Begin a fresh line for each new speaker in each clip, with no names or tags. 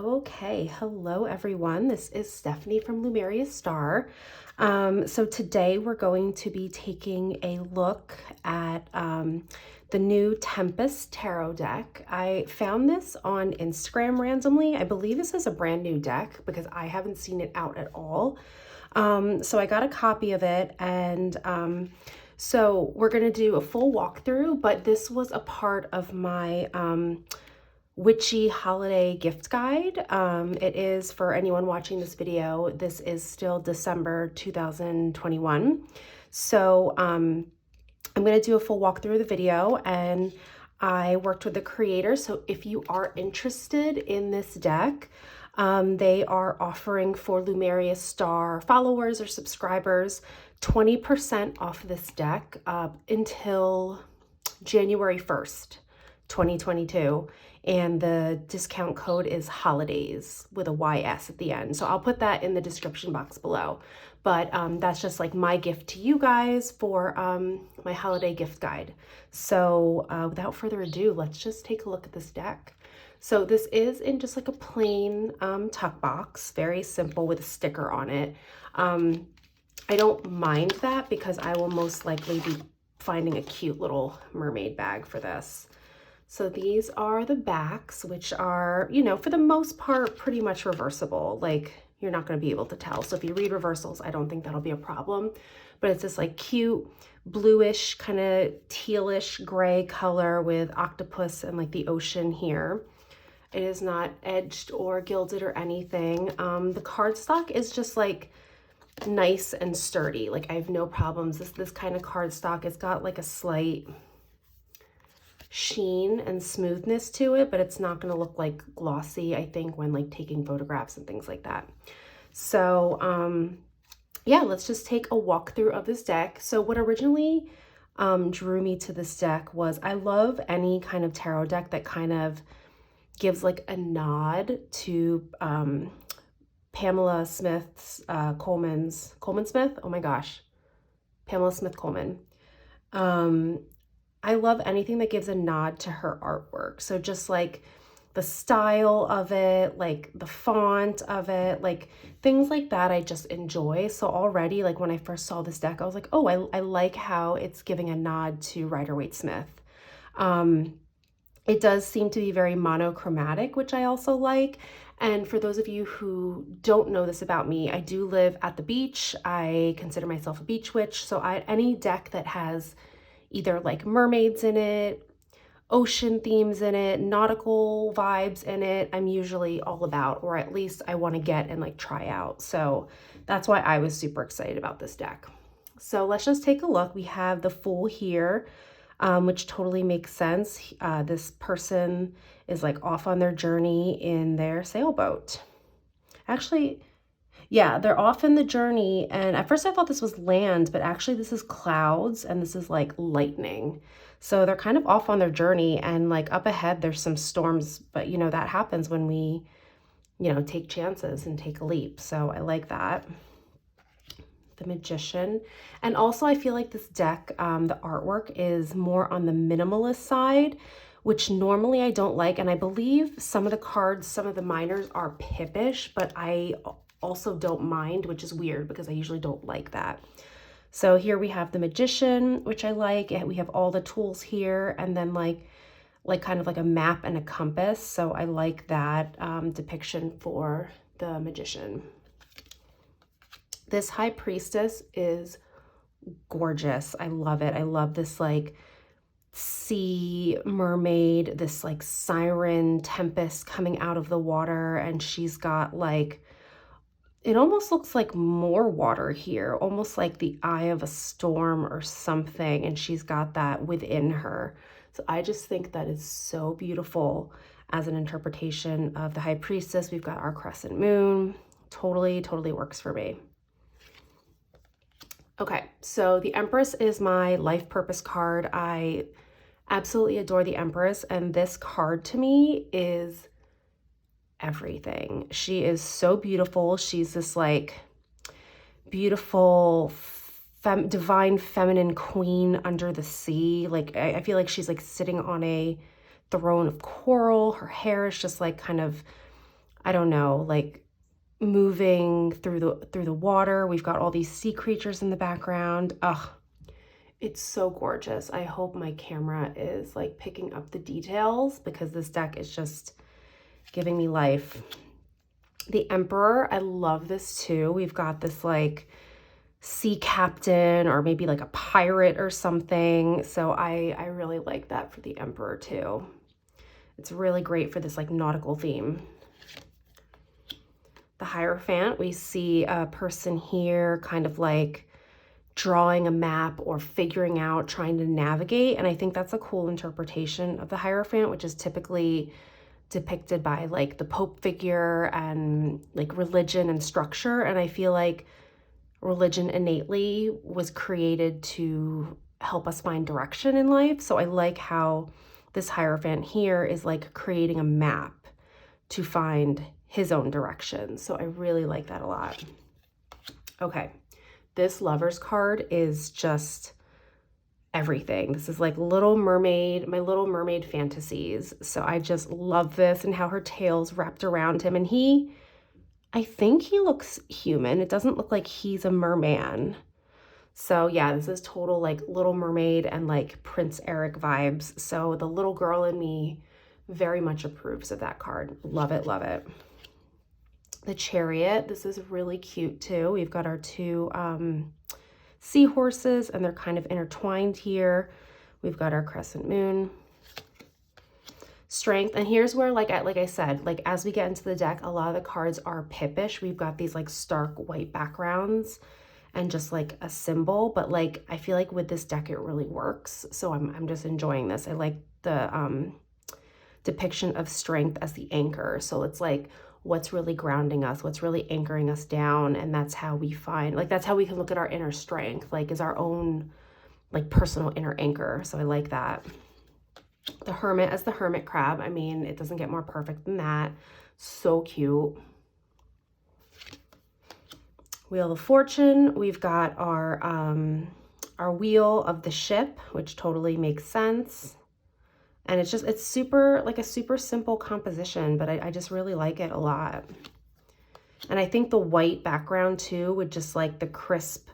Okay, hello everyone. This is Stephanie from Lumerious Star. So today we're going to be taking a look at the new Tempest Tarot deck. I found this on Instagram randomly. I believe this is a brand new deck because I haven't seen it out at all. So I got a copy of it, and so we're going to do a full walkthrough, but this was a part of my witchy holiday gift guide. It is, for anyone watching this video, this is still December 2021. So I'm going to do a full walkthrough of the video, and I worked with the creator. So if you are interested in this deck, they are offering for Lumerious Star followers or subscribers 20% off this deck until January 1st, 2022. And the discount code is holidays with a YS at the end. So I'll put that in the description box below. But that's just like my gift to you guys for my holiday gift guide. So without further ado, let's just take a look at this deck. So this is in just like a plain tuck box, very simple with a sticker on it. I don't mind that because I will most likely be finding a cute little mermaid bag for this. So these are the backs, which are, you know, for the most part, pretty much reversible. Like, you're not going to be able to tell. So if you read reversals, I don't think that'll be a problem. But it's this like cute bluish, kind of tealish gray color with octopus and like the ocean here. It is not edged or gilded or anything. The cardstock is just like nice and sturdy. Like, I have no problems. This kind of cardstock, it's got like a slight sheen and smoothness to it, but it's not going to look like glossy, I think, when like taking photographs and things like that. So yeah, let's just take a walkthrough of this deck. So what originally drew me to this deck was I love any kind of tarot deck that kind of gives like a nod to Pamela Smith's Coleman Smith. Oh my gosh, Pamela Smith Coleman. I love anything that gives a nod to her artwork. So just like the style of it, like the font of it, like things like that, I just enjoy. So already, like when I first saw this deck, I was like, oh, I like how it's giving a nod to Rider-Waite-Smith. It does seem to be very monochromatic, which I also like. And for those of you who don't know this about me, I do live at the beach. I consider myself a beach witch. So any deck that has either like mermaids in it, ocean themes in it, nautical vibes in it, I'm usually all about, or at least I want to get and like try out. So that's why I was super excited about this deck. So let's just take a look. We have the Fool here, which totally makes sense. This person is like off on their journey in their sailboat. Actually, yeah, they're off in the journey, and at first I thought this was land, but actually this is clouds and this is like lightning. So they're kind of off on their journey, and like up ahead there's some storms, but you know, that happens when we, you know, take chances and take a leap. So I like that. The Magician. And also I feel like this deck, the artwork is more on the minimalist side, which normally I don't like. And I believe some of the cards, some of the minors are pippish, but I also don't mind, which is weird because I usually don't like that. So here we have the Magician, which I like. We have all the tools here, and then like kind of like a map and a compass. So I like that depiction for the Magician. This High Priestess is gorgeous. I love it. I love this like sea mermaid, this like siren tempest coming out of the water, and she's got like, it almost looks like more water here, almost like the eye of a storm or something, and she's got that within her. So I just think that is so beautiful as an interpretation of the High Priestess. We've got our crescent moon. Totally works for me. Okay, so the Empress is my life purpose card. I absolutely adore the Empress, and this card to me is everything. She is so beautiful. She's this like beautiful divine feminine queen under the sea. Like I feel like she's like sitting on a throne of coral. Her hair is just like kind of I don't know, like moving through the water. We've got all these sea creatures in the background. Ugh, it's so gorgeous. I hope my camera is like picking up the details because this deck is just giving me life. The Emperor, I love this too. We've got this like sea captain or maybe like a pirate or something. So I really like that for the Emperor too. It's really great for this like nautical theme. The Hierophant, we see a person here kind of like drawing a map or figuring out, trying to navigate. And I think that's a cool interpretation of the Hierophant, which is typically depicted by like the Pope figure and like religion and structure. And I feel like religion innately was created to help us find direction in life. So I like how this Hierophant here is like creating a map to find his own direction. So I really like that a lot. Okay, this Lovers card is just everything. This is like Little Mermaid, my Little Mermaid fantasies. So I just love this and how her tail's wrapped around him. And I think he looks human. It doesn't look like he's a merman. So yeah, this is total like Little Mermaid and like Prince Eric vibes. So the little girl in me very much approves of that card. Love it, love it. The Chariot, this is really cute too. We've got our two seahorses and they're kind of intertwined here. We've got our crescent moon. Strength, and here's where like I said, like as we get into the deck, a lot of the cards are pippish. We've got these like stark white backgrounds and just like a symbol, but like I feel like with this deck it really works. So I'm just enjoying this. I like the depiction of strength as the anchor. So it's like what's really grounding us, what's really anchoring us down, and that's how we find, like that's how we can look at our inner strength, like is our own like personal inner anchor. So I like that. The Hermit as the hermit crab. I mean, it doesn't get more perfect than that. So cute. Wheel of Fortune. We've got our wheel of the ship, which totally makes sense. And it's super, like a super simple composition, but I just really like it a lot. And I think the white background too, with just like the crisp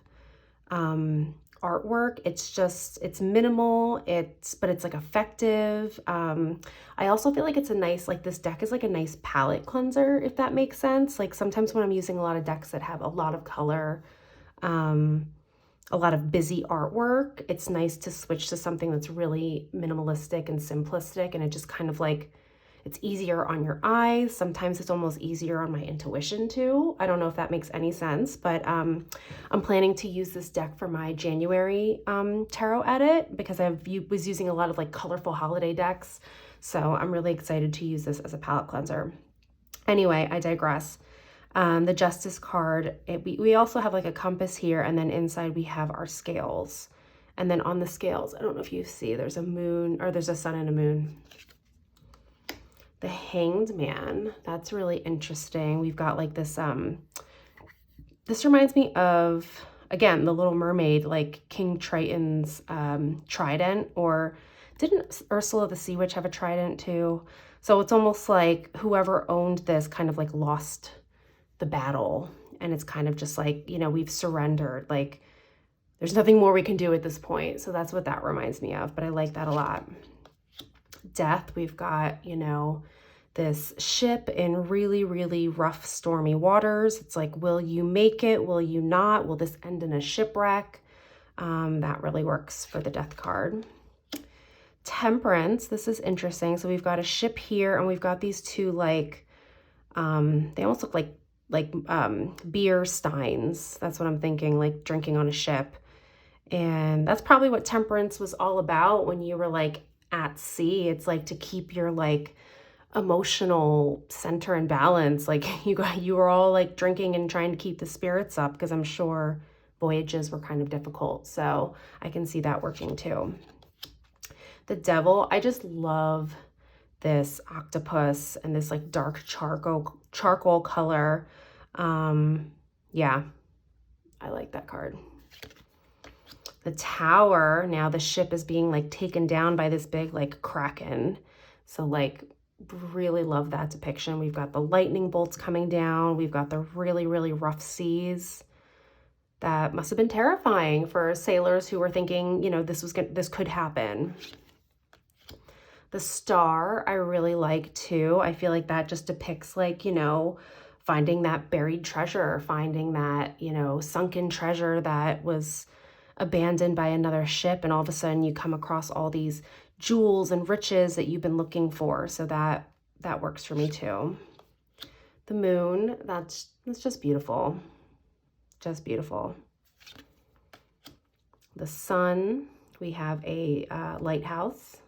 artwork, it's minimal, but it's like effective. I also feel like it's a nice, like this deck is like a nice palette cleanser, if that makes sense. Like sometimes when I'm using a lot of decks that have a lot of color, a lot of busy artwork, it's nice to switch to something that's really minimalistic and simplistic, and it just kind of like, it's easier on your eyes. Sometimes it's almost easier on my intuition too. I don't know if that makes any sense, but I'm planning to use this deck for my January tarot edit because was using a lot of like colorful holiday decks. So I'm really excited to use this as a palette cleanser. Anyway, I digress. The Justice card, we also have like a compass here, and then inside we have our scales. And then on the scales, I don't know if you see, there's a moon, or there's a sun and a moon. The Hanged Man, that's really interesting. We've got like this, this reminds me of, again, the Little Mermaid, like King Triton's trident, or didn't Ursula the Sea Witch have a trident too? So it's almost like whoever owned this kind of like lost the battle, and it's kind of just like, you know, we've surrendered, like there's nothing more we can do at this point. So that's what that reminds me of, but I like that a lot. Death, we've got, you know, this ship in really, really rough, stormy waters. It's like, will you make it? Will you not? Will this end in a shipwreck? That really works for the Death card. Temperance, this is interesting. So we've got a ship here, and we've got these two like, they almost look like beer steins. That's what I'm thinking, like drinking on a ship. And that's probably what temperance was all about when you were like at sea. It's like to keep your like emotional center and balance. Like you were all like drinking and trying to keep the spirits up, because I'm sure voyages were kind of difficult. So I can see that working too. The Devil, I just love this octopus and this like dark charcoal color. Yeah, I like that card. The Tower, now the ship is being like taken down by this big like kraken. So like Really love that depiction. We've got the lightning bolts coming down. We've got the really, really rough seas. That must have been terrifying for sailors who were thinking, you know, this could happen. The star I really like too. I feel like that just depicts, like, you know, finding that buried treasure, finding that, you know, sunken treasure that was abandoned by another ship, and all of a sudden you come across all these jewels and riches that you've been looking for. So that works for me too. The moon, that's just beautiful. Just beautiful. The sun, we have a lighthouse.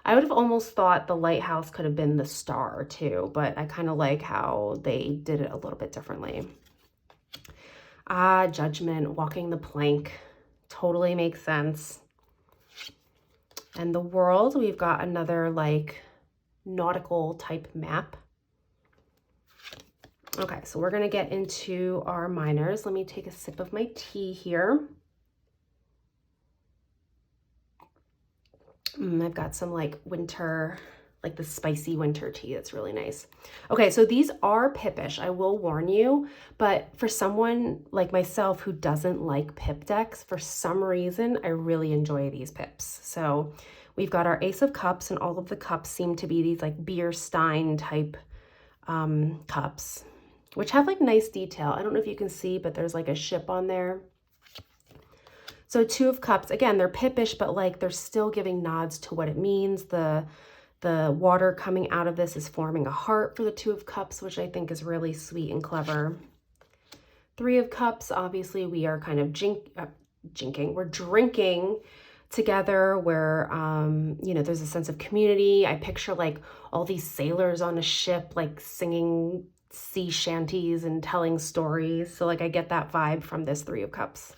I would have almost thought the lighthouse could have been the star too, but I kind of like how they did it a little bit differently. Judgment, walking the plank, totally makes sense. And the world, we've got another like nautical type map. Okay, so we're gonna get into our minors. Let me take a sip of my tea here. I've got some like winter, like the spicy winter tea. That's really nice. Okay, so these are pippish, I will warn you, but for someone like myself who doesn't like pip decks, for some reason, I really enjoy these pips. So we've got our Ace of Cups, and all of the cups seem to be these like beer stein type cups, which have like nice detail. I don't know if you can see, but there's like a ship on there. So Two of Cups, again, they're pippish, but like they're still giving nods to what it means. The water coming out of this is forming a heart for the Two of Cups, which I think is really sweet and clever. Three of Cups, obviously we are kind of we're drinking together where, you know, there's a sense of community. I picture like all these sailors on a ship, like singing sea shanties and telling stories. So like I get that vibe from this Three of Cups.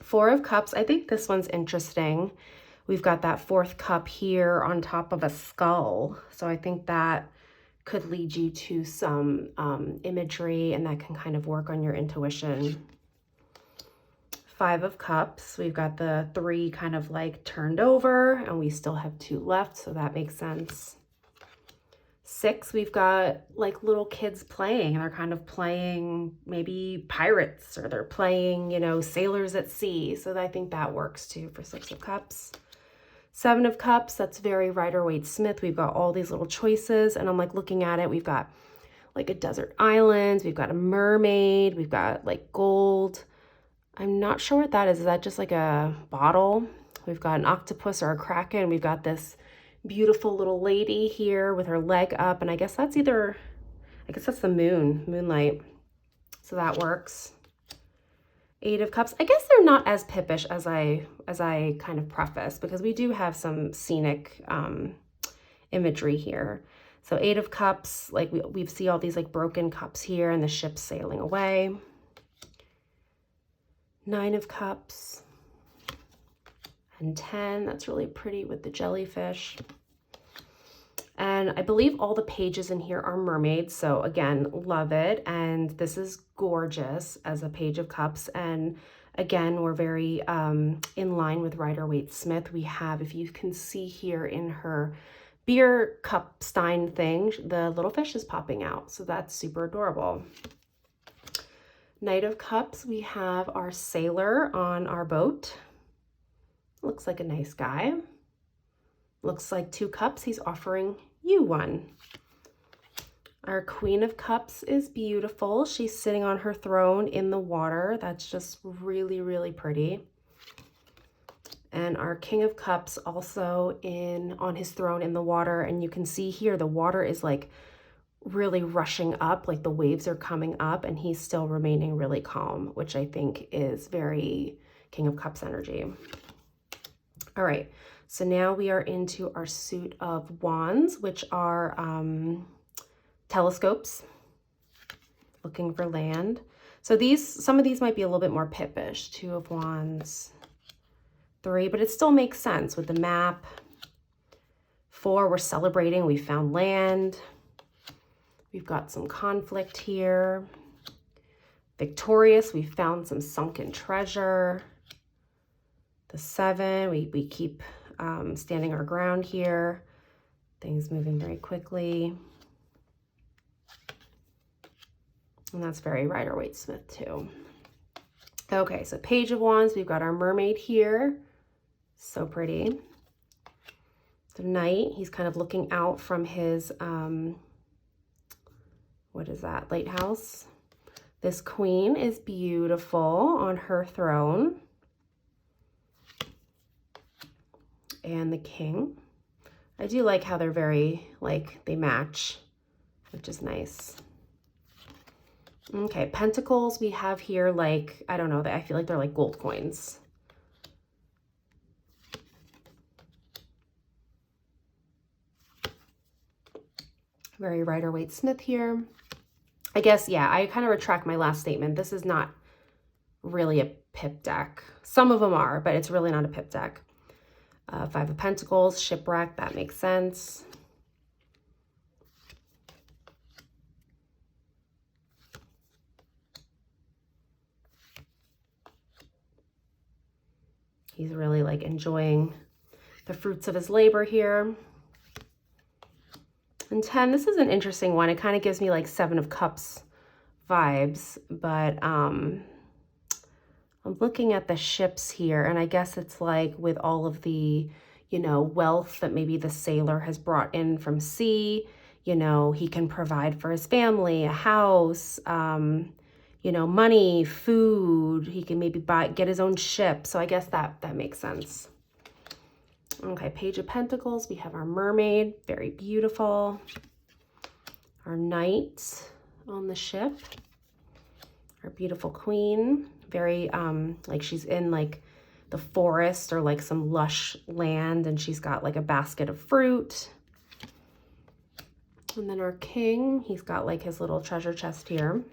Four of Cups, I think this one's interesting. We've got that fourth cup here on top of a skull. So I think that could lead you to some imagery, and that can kind of work on your intuition. Five of Cups, we've got the three kind of like turned over, and we still have two left, so that makes sense. Six, we've got like little kids playing, and they're kind of playing maybe pirates, or they're playing, you know, sailors at sea. So I think that works too for Six of Cups. Seven of Cups, that's very Rider-Waite-Smith. We've got all these little choices, and I'm like looking at it. We've got like a desert island, we've got a mermaid, we've got like gold. I'm not sure what that is. Is that just like a bottle? We've got an octopus or a kraken. We've got this beautiful little lady here with her leg up, and I guess that's the moonlight. So that works. Eight of Cups. I guess they're not as pippish as I kind of preface, because we do have some scenic imagery here. So Eight of Cups, like we see all these like broken cups here, and the ship's sailing away. Nine of Cups. And 10, that's really pretty with the jellyfish. And I believe all the pages in here are mermaids. So again, love it. And this is gorgeous as a Page of Cups. And again, we're very in line with Rider-Waite-Smith. We have, if you can see here in her beer cup stein thing, the little fish is popping out. So that's super adorable. Knight of Cups, we have our sailor on our boat. Looks like a nice guy. Looks like two cups. He's offering you one. Our Queen of Cups is beautiful. She's sitting on her throne in the water. That's just really, really pretty. And our King of Cups also on his throne in the water. And you can see here the water is like really rushing up, like the waves are coming up, and he's still remaining really calm, which I think is very King of Cups energy. All right, so now we are into our suit of wands, which are telescopes, looking for land. So some of these might be a little bit more pippish. Two of Wands, three, but it still makes sense with the map. Four, we're celebrating, we found land. We've got some conflict here. Victorious, we found some sunken treasure. The seven, we keep standing our ground here. Things moving very quickly. And that's very Rider-Waite-Smith too. Okay, so Page of Wands, we've got our mermaid here. So pretty. The Knight, he's kind of looking out from his, what is that, lighthouse. This Queen is beautiful on her throne. And the King. I do like how they're very, like, they match, which is nice. Okay, Pentacles, we have here, like, I don't know, I feel like they're like gold coins. Very Rider-Waite-Smith here. I guess, yeah, I kind of retract my last statement. This is not really a pip deck. Some of them are, but it's really not a pip deck. Five of Pentacles, Shipwreck, that makes sense. He's really like enjoying the fruits of his labor here. And 10, this is an interesting one. It kind of gives me like 7 of Cups vibes, but I'm looking at the ships here, and I guess it's like with all of the, you know, wealth that maybe the sailor has brought in from sea, you know, he can provide for his family, a house, you know, money, food, he can maybe get his own ship. So I guess that makes sense. Okay, Page of Pentacles, we have our mermaid, very beautiful. Our Knight on the ship. Our beautiful Queen, very, like she's in like the forest or like some lush land, and she's got like a basket of fruit. And then our King, he's got like his little treasure chest here.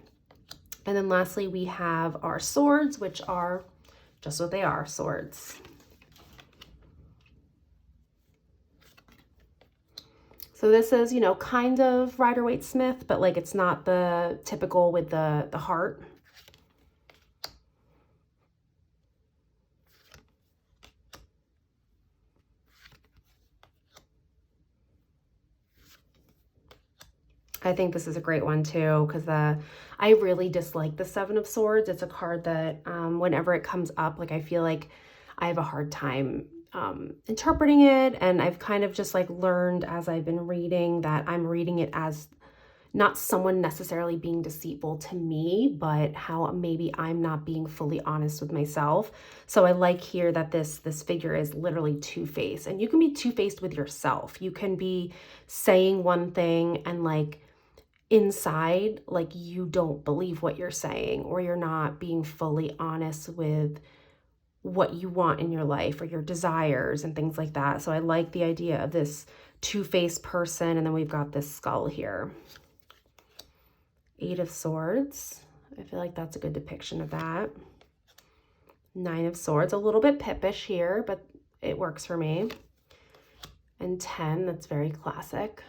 And then lastly, we have our swords, which are just what they are, swords. So this is, you know, kind of Rider-Waite-Smith, but like it's not the typical with the heart. I think this is a great one too, because I really dislike the Seven of Swords. It's a card that whenever it comes up, like I feel like I have a hard time interpreting it, and I've kind of just like learned as I've been reading that I'm reading it as not someone necessarily being deceitful to me, but how maybe I'm not being fully honest with myself. So I like here that this figure is literally two-faced, and you can be two-faced with yourself. You can be saying one thing and like inside, like you don't believe what you're saying, or you're not being fully honest with what you want in your life or your desires and things like that. So I like the idea of this two-faced person. And then we've got this skull here. Eight of Swords. I feel like that's a good depiction of that. Nine of Swords, a little bit pippish here, but it works for me. And 10, that's very classic.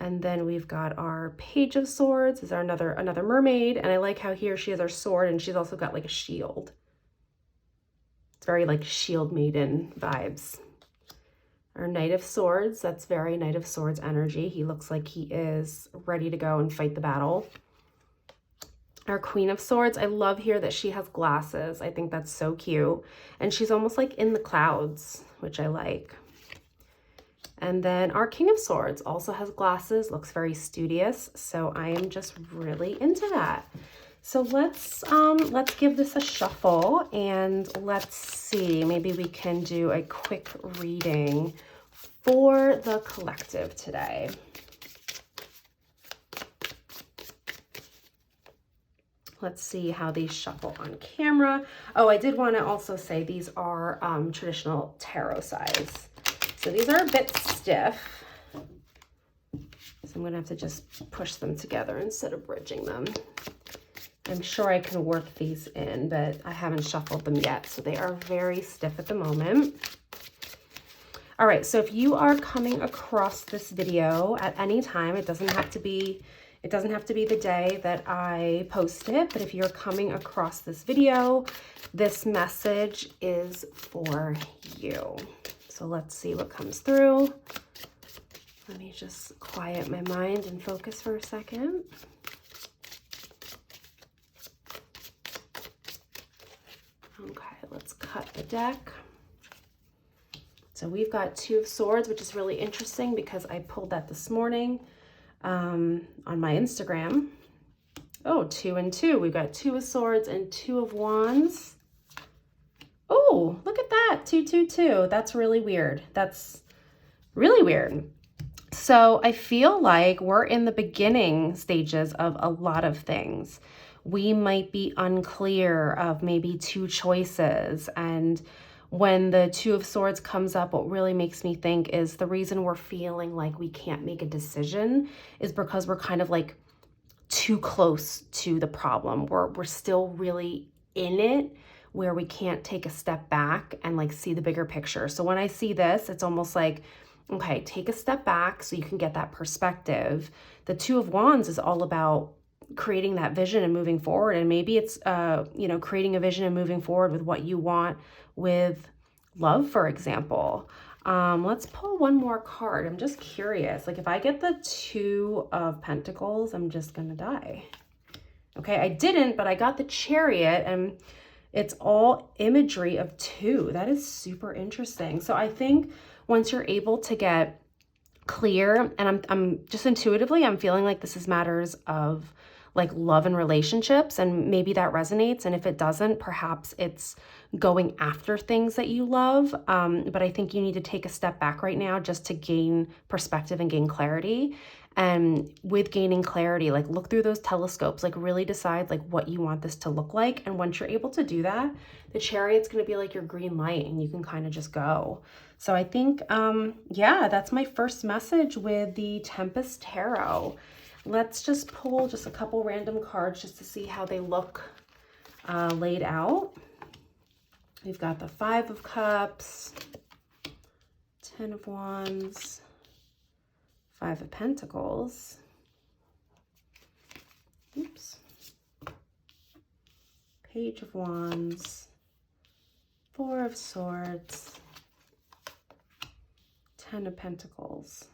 And then we've got our Page of Swords, is our another mermaid. And I like how here she has her sword, and she's also got like a shield. It's very like shield maiden vibes. Our Knight of Swords, that's very Knight of Swords energy. He looks like he is ready to go and fight the battle. Our Queen of Swords, I love here that she has glasses. I think that's so cute. And she's almost like in the clouds, which I like. And then our King of Swords also has glasses, looks very studious. So I am just really into that. So let's give this a shuffle, and let's see, maybe we can do a quick reading for the collective today. Let's see how these shuffle on camera. Oh, I did want to also say these are traditional tarot size. So these are a bit stiff. So I'm going to have to just push them together instead of bridging them. I'm sure I can work these in, but I haven't shuffled them yet. So they are very stiff at the moment. All right, so if you are coming across this video at any time, it doesn't have to be the day that I post it, but if you're coming across this video, this message is for you. So let's see what comes through. Let me just quiet my mind and focus for a second. Okay, let's cut the deck. So we've got Two of Swords, which is really interesting because I pulled that this morning on my Instagram. Oh, 2 and 2. We've got Two of Swords and Two of Wands. Oh, look at that. 2, 2, 2. That's really weird. That's really weird. So I feel like we're in the beginning stages of a lot of things. We might be unclear of maybe two choices. And when the Two of Swords comes up, what really makes me think is the reason we're feeling like we can't make a decision is because we're kind of like too close to the problem. We're still really in it, where we can't take a step back and like see the bigger picture. So when I see this, it's almost like, okay, take a step back so you can get that perspective. The Two of Wands is all about creating that vision and moving forward. And maybe it's, you know, creating a vision and moving forward with what you want with love, for example. Let's pull one more card. I'm just curious. Like if I get the Two of Pentacles, I'm just going to die. Okay, I didn't, but I got the Chariot, and it's all imagery of two. That is super interesting. So I think once you're able to get clear, and I'm just intuitively, I'm feeling like this is matters of like love and relationships, and maybe that resonates. And if it doesn't, perhaps it's going after things that you love. But I think you need to take a step back right now just to gain perspective and gain clarity. And with gaining clarity, like look through those telescopes, like really decide like what you want this to look like. And once you're able to do that, the Chariot's going to be like your green light and you can kind of just go. So I think, yeah, that's my first message with the Tempest Tarot. Let's just pull just a couple random cards just to see how they look laid out. We've got the Five of Cups, 10 of Wands, Five of Pentacles, oops, Page of Wands, Four of Swords, 10 of Pentacles.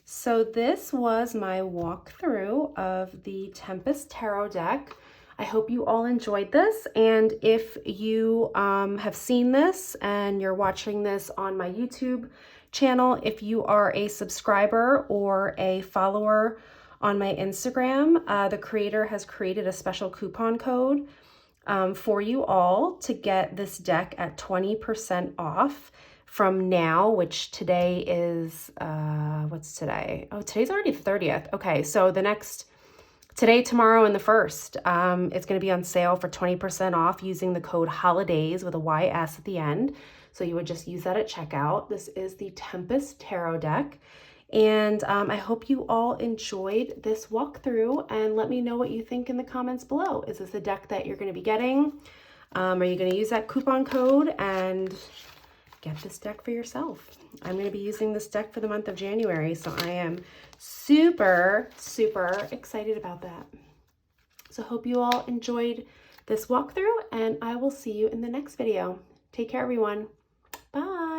So this was my walkthrough of the Tempest Tarot deck. I hope you all enjoyed this. And if you have seen this and you're watching this on my YouTube channel, if you are a subscriber or a follower on my Instagram, the creator has created a special coupon code for you all to get this deck at 20% off from now, which today is, what's today? Oh, today's already the 30th. Okay, so the next, today, tomorrow, and the 1st, it's going to be on sale for 20% off using the code HOLIDAYS with a YS at the end. So you would just use that at checkout. This is the Tempest Tarot deck. And I hope you all enjoyed this walkthrough, and let me know what you think in the comments below. Is this a deck that you're going to be getting? Are you going to use that coupon code and get this deck for yourself? I'm going to be using this deck for the month of January, so I am super, super excited about that. So hope you all enjoyed this walkthrough, and I will see you in the next video. Take care, everyone. Bye.